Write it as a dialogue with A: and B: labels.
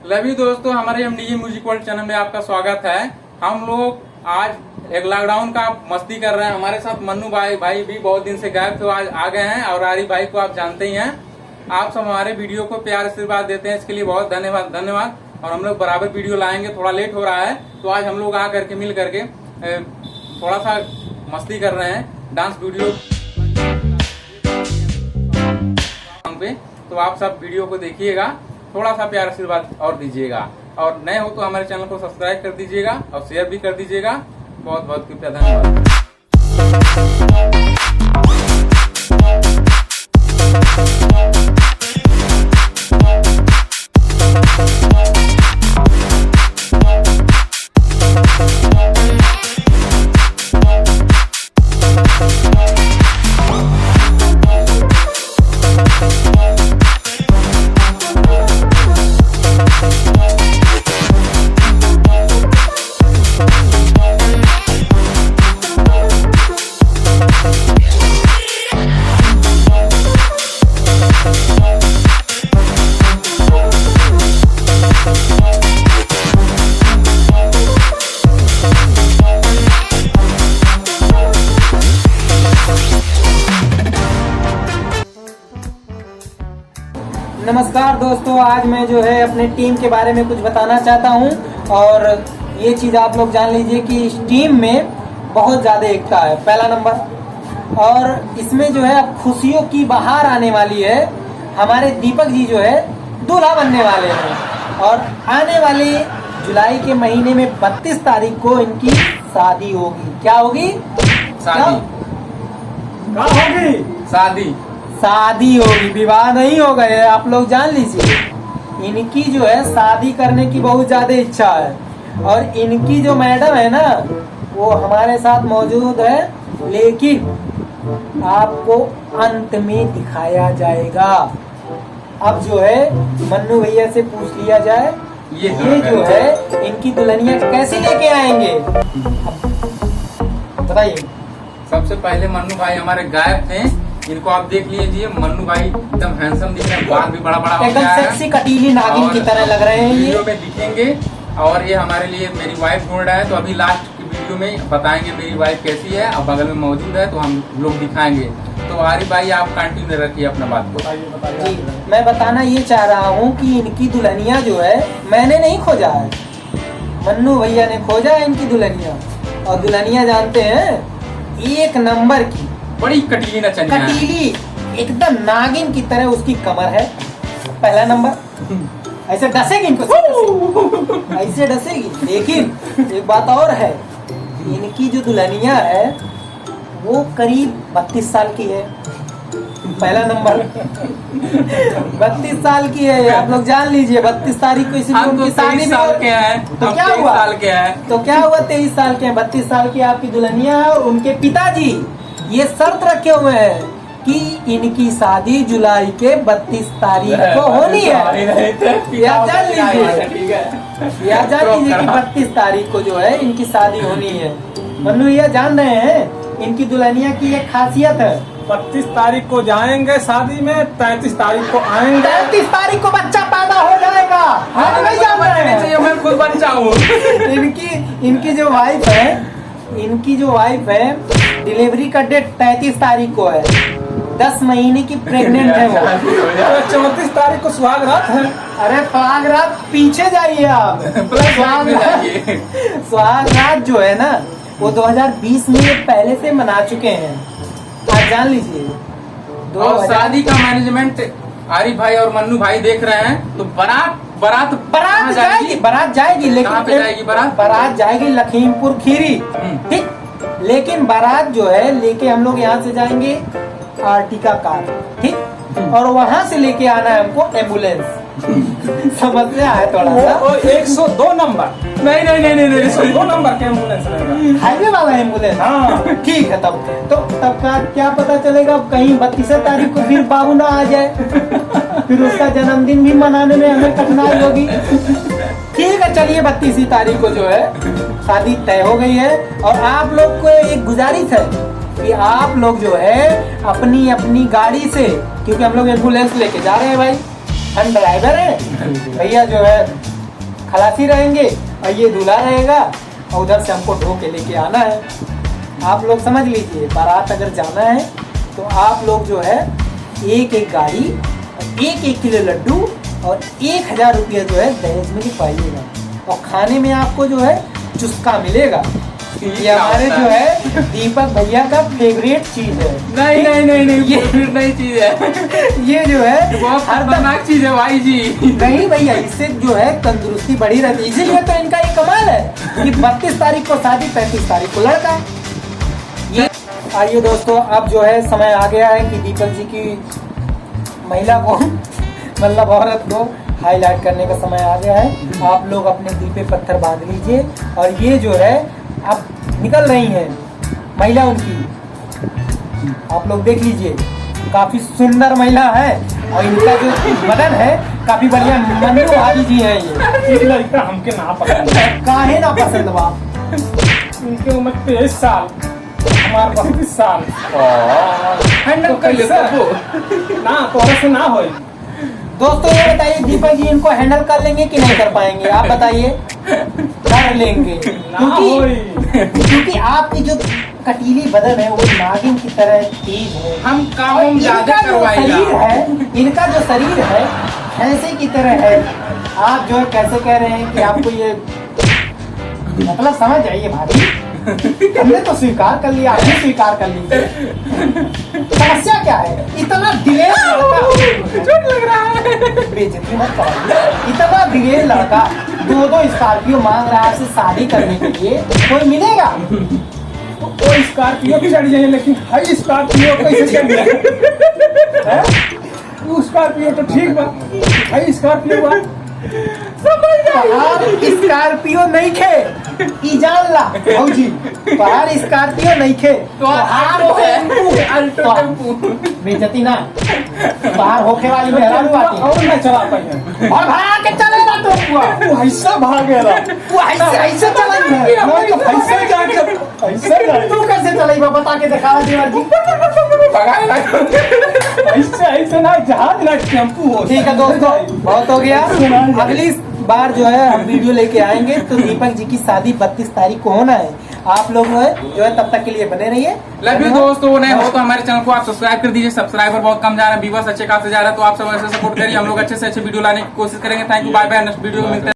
A: लवी दोस्तों, हमारे MDG music world channel में आपका स्वागत है। हम लोग आज एक लॉकडाउन का मस्ती कर रहे हैं। हमारे साथ मन्नू भाई भी बहुत दिन से गायब थे, आज आ गए हैं। और आरिफ भाई को आप जानते ही हैं। आप सब हमारे वीडियो को प्यार आशीर्वाद देते हैं, इसके लिए बहुत धन्यवाद। और हम लोग बराबर वीडियो लाएंगे, थोड़ा लेट हो रहा है तो आज हम लोग आ करके मिल करके थोड़ा सा मस्ती कर रहे हैं, डांस वीडियो पे। तो आप सब वीडियो को देखिएगा, थोड़ा सा प्यार आशीर्वाद और दीजिएगा। और नए हो तो हमारे चैनल को सब्सक्राइब कर दीजिएगा और शेयर भी कर दीजिएगा। बहुत बहुत कृपया धन्यवाद।
B: नमस्कार दोस्तों, आज मैं जो है अपने टीम के बारे में कुछ बताना चाहता हूं। और ये चीज़ आप लोग जान लीजिए कि इस टीम में बहुत ज़्यादा एकता है, पहला नंबर। और इसमें जो है अब खुशियों की बहार आने वाली है। हमारे दीपक जी जो है दूल्हा बनने वाले हैं और आने वाले जुलाई के महीने में 32 तारीख को इनकी शादी होगी। क्या होगी? शादी होगी, विवाह नहीं होगा। ये आप लोग जान लीजिए। इनकी जो है शादी करने की बहुत ज्यादा इच्छा है। और इनकी जो मैडम है ना, वो हमारे साथ मौजूद है, लेकिन आपको अंत में दिखाया जाएगा। अब जो है मन्नू भैया से पूछ लिया जाए, ये जो है इनकी दुल्हनिया कैसे लेके आएंगे, बताइए।
A: सबसे पहले मन्नू भाई हमारे गायब थे, इनको आप देख लीजिए। मन्नू भाई एकदम हैंडसम दिख रहे हैं, बाल भी बड़ा हो गया है,
B: सेक्सी कटीली नागिन की तरह लग रहे हैं ये।
A: वीडियो में दिखेंगे। और ये हमारे लिए मेरी वाइफ ढूंढ रहा है, तो अभी लास्ट की वीडियो में बताएंगे मेरी वाइफ कैसी है। अब बगल में मौजूद है तो हम लोग दिखाएंगे। तो आरिफ भाई आप कंटिन्यू रखिए अपना बात को।
B: जी, मैं बताना ये चाह रहा हूँ कि इनकी दुल्हनिया जो है मैंने नहीं खोजा है, मन्नू भैया ने खोजा है इनकी दुल्हनिया। और दुल्हनिया जानते हैं, एक नंबर की,
A: बड़ी कटीली ना चनिया,
B: कटीली एकदम नागिन की तरह उसकी कमर है, पहला नंबर। ऐसे डसेगी इनको, ऐसे डसेगी। लेकिन एक बात और है, इनकी जो दुल्हनिया है वो करीब 32 साल की है, पहला नंबर। 32 साल की है, आप लोग जान लीजिए। 32 तारीख को इसीलिए उनकी शादी भी
A: साल के हैं।
B: तो क्या हुआ? 23 साल के हैं, 32 साल की आपकी दुल्हनिया है। और उनके पिताजी ये शर्त रखे हुए हैं कि इनकी शादी जुलाई के 32 तारीख को होनी है। या जान लीजिए, या जान लीजिए कि 32 तारीख को जो है इनकी शादी होनी है। मन्नू ये जान रहे हैं, इनकी दुल्हनिया की एक खासियत है,
C: 32 तारीख को जाएंगे शादी में, 33 तारीख को आएंगे।
B: 33 तारीख को बच्चा पैदा हो जाएगा। हम नहीं जान रहे हैं,
A: मैं खुद बच्चा हूँ।
B: इनकी जो वाइफ है डिलीवरी का डेट 33 तारीख को है, 10 महीने की प्रेग्नेंट है वो।
C: 34 तारीख को सुहाग रात है।
B: अरे सुहाग रात पीछे जाइए आप। सुहाग रात जो है ना, वो 2020 में पहले से मना चुके हैं, आप जान लीजिए।
A: और शादी का मैनेजमेंट आरिफ भाई और मन्नू भाई देख रहे हैं। तो बारात जाएगी, लेकिन कहाँ पे जाएगी
B: बारात जाएगी लखीमपुर खीरी, ठीक। लेकिन बारात जो है लेके हम लोग यहाँ से जाएंगे आर्टिका कार, ठीक। और वहाँ से लेके आना है हमको एम्बुलेंस। समस्या है थोड़ा सा।
C: 102 नंबर
A: नहीं
C: 102 नंबर के एम्बुलेंस रहेगा,
B: हाईवे वाला एम्बुलेंस।
C: हाँ
B: ठीक है। तब का क्या पता चलेगा, कहीं 32 तारीख को फिर बाबू ना आ जाए, फिर उसका जन्मदिन भी मनाने में हमें कठिनाई होगी। ठीक है, चलिए 32 तारीख को जो है शादी तय हो गई है। और आप लोग को एक गुजारिश है कि आप लोग जो है अपनी अपनी गाड़ी से, क्योंकि हम लोग एम्बुलेंस लेके जा रहे हैं भाई, हम ड्राइवर हैं भैया, जो है खलासी रहेंगे और ये दूल्हा रहेगा और उधर से हमको ढो के लेके आना है। आप लोग समझ लीजिए, बारात अगर जाना है तो आप लोग जो है एक एक गाड़ी, एक एक किलो लड्डू और 1000 रुपया जो है दहेज में पाइएगा। और खाने में आपको जो है चुस्का मिलेगा। ये हमारे जो है दीपक भैया का फेवरेट चीज है।
A: नहीं नहीं नहीं नहीं, ये फिर नहीं चीज है,
B: ये जो है
A: बहुत
B: हर
A: खतरनाक चीज है भाई जी।
B: नहीं भैया, इससे जो है तंदुरुस्ती बढ़ी रहती है। इसीलिए तो इनका ये कमाल है कि 32 तारीख को शादी, 35 तारीख को लड़का। ये आइए दोस्तों, अब जो है समय आ गया है कि दीपक जी की महिला को मतलब औरत को हाईलाइट करने का समय आ गया है। आप लोग अपने दिल पे पत्थर बांध लीजिए और ये जो है अब निकल रही है महिला उनकी। आप लोग देख लीजिए, काफी सुंदर महिला है और इनका जो बदन है काफी बढ़िया। मन्नू भाभी जी हैं ये
C: लड़का हमके ना पसंद है।
B: काहे ना पसंद बा?
C: उनके उम्र 23 साल, हमारे 32 साल।
A: हैंडल कर ले
C: ना तो ऐसे ना हो।
B: दोस्तों ये बताइए, दीपक जी इनको हैंडल कर लेंगे कि नहीं कर पाएंगे? आप बताइए। कर लेंगे, क्योंकि आपकी जो कटीली बदन है वो नागिन की तरह तेज है।
A: हम काम ज्यादा
B: शरीर है, इनका जो शरीर है भैंसे की तरह है। आप जो है कैसे कह रहे हैं कि आपको ये मतलब समझ जाइए भाभी, हमने तो स्वीकार कर लिया, आप भी स्वीकार कर लीजिए। समस्या क्या है? इतना दिलेर लड़का,
A: चोट लग रहा है,
B: बेइज्जती मत कराइए। इतना दिलेर लड़का 2-2 स्कॉर्पियो मांग रहा है आपसे शादी करने के लिए, कोई मिलेगा?
C: वो स्कॉर्पियो की चढ़ जाए, लेकिन हाई स्कॉर्पियो कैसे चढ़ जाए? वो स्कॉर्पियो तो ठीक बा, हाई स्कॉर्पियो बा।
B: पहाड़ स्कॉर्पियो नहीं खे, ई जान ला भौजी, पहाड़ स्कॉर्पियो नहीं खे,
A: पहाड़ है अल्टो टेम्पू।
B: बेइज्जती ना, पहाड़ होके वाली मेहरारू बाटी
C: और नहीं चला पाए
B: और भाग के चलेगा तो
C: वो ऐसा भागेला,
B: वो ऐसे चलेगा।
C: मैं तो ऐसे जाके ऐसे जाके
B: तू कैसे चलेगा बता के दिखावा देवर जी।
C: ऐसे ना जहाज ना टेम्पू हो।
B: ठीक है दोस्तों, बहुत हो गया। अगली बार जो है हम वीडियो लेके आएंगे तो दीपक जी की शादी 32 तारीख को होना है। आप लोग जो है तब तक के लिए बने रहिए।
A: लव यू दोस्तों, नए हो तो हमारे चैनल को आप सब्सक्राइब कर दीजिए। सब्सक्राइबर बहुत कम जा रहा है, व्यूअर्स अच्छे खासे जा रहा है, तो आप सब ऐसे सपोर्ट करिए। हम लोग अच्छे से अच्छे वीडियो लाने की कोशिश करेंगे। Thank you, bye bye. Next video में मिलते हैं।